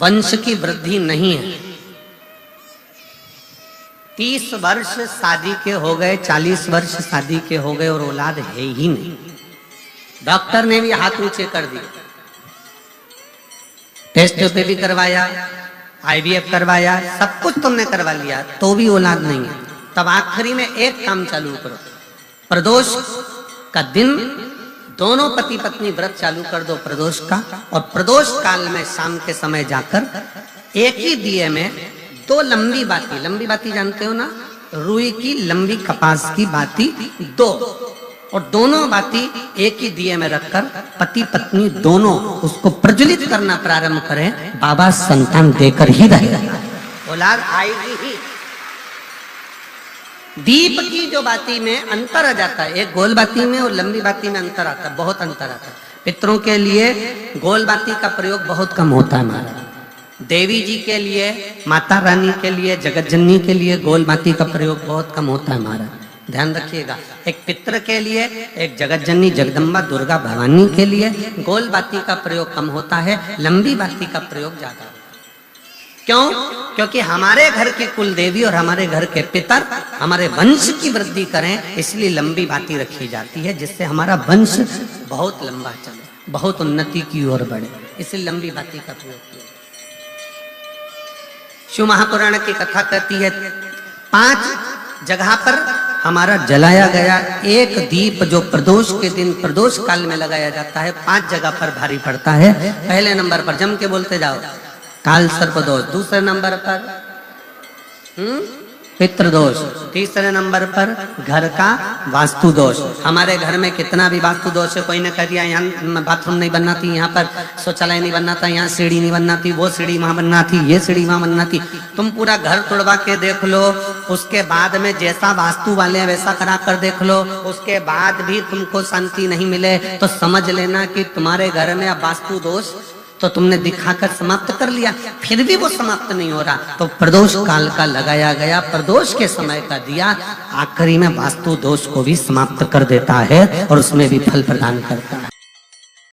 वंश की वृद्धि नहीं है। 30 वर्ष शादी के हो गए, 40 वर्ष शादी के हो गए और औलाद है ही नहीं। डॉक्टर ने भी हाथ ऊंचे कर दिए, टेस्ट पे भी करवाया, IVF करवाया, सब कुछ तुमने करवा लिया, तो भी औलाद नहीं है। तब आखिरी में एक काम चालू करो, प्रदोष का दिन दोनों पति पत्नी व्रत चालू कर दो प्रदोष का, और प्रदोष काल में शाम के समय जाकर एक ही दिए में 2 लंबी बाती जानते हो ना, रुई की लंबी कपास की बाती 2, और दोनों बाती एक ही दिए में रखकर पति पत्नी दोनों उसको प्रज्वलित करना प्रारंभ करें। बाबा संतान देकर ही रहेगा, औलाद आएगी ही। दीप की जो बाती में अंतर आ जाता है, एक गोल बाती में और लंबी बाती में अंतर आता है, बहुत अंतर आता है। पितरों के लिए गोल बाती का प्रयोग बहुत कम होता है हमारा, देवी जी के लिए, माता रानी के लिए, जगत जननी के लिए गोल बाती का प्रयोग बहुत कम होता है हमारा, ध्यान रखिएगा। एक पितर के लिए, एक जगत जननी जगदम्बा दुर्गा भवानी के लिए गोल बाती का प्रयोग कम होता है, लंबी बाती का प्रयोग ज्यादा होता है। क्यों? क्योंकि हमारे घर की कुल देवी और हमारे घर के पितर हमारे वंश की वृद्धि करें, इसलिए लंबी बाती रखी जाती है, जिससे हमारा वंश बहुत लंबा चले, बहुत उन्नति की ओर बढ़े, इसलिए लंबी बाती का प्रयोग किया। शिव महापुराण की कथा कहती है 5 जगह पर हमारा जलाया गया एक दीप जो प्रदोष के दिन प्रदोष काल में लगाया जाता है, 5 जगह पर भारी पड़ता है। पहले नंबर पर जम के बोलते जाओ, काल सर्प दोष। दूसरे नंबर पर पितृ दोष। तीसरे नंबर पर घर का वास्तु दोष। हमारे घर में कितना भी वास्तु दोष है, कोई ने कह दिया यहाँ बाथरूम नहीं बनना थी, यहाँ पर शौचालय नहीं बनना था, यहाँ सीढ़ी नहीं बनना थी, वो सीढ़ी वहां बनना थी, ये सीढ़ी वहां बनना थी। तुम पूरा घर तोड़वा के देख लो, उसके बाद में जैसा वास्तु वाले वैसा करा कर देख लो, उसके बाद भी तुमको शांति नहीं मिले तो समझ लेना कि तुम्हारे घर में अब वास्तु दोष तो तुमने दिखाकर समाप्त कर लिया, फिर भी वो समाप्त नहीं हो रहा, तो प्रदोष काल का लगाया गया प्रदोष के समय का दिया आखिरी में वास्तु दोष को भी समाप्त कर देता है और उसमें भी फल प्रदान करता है।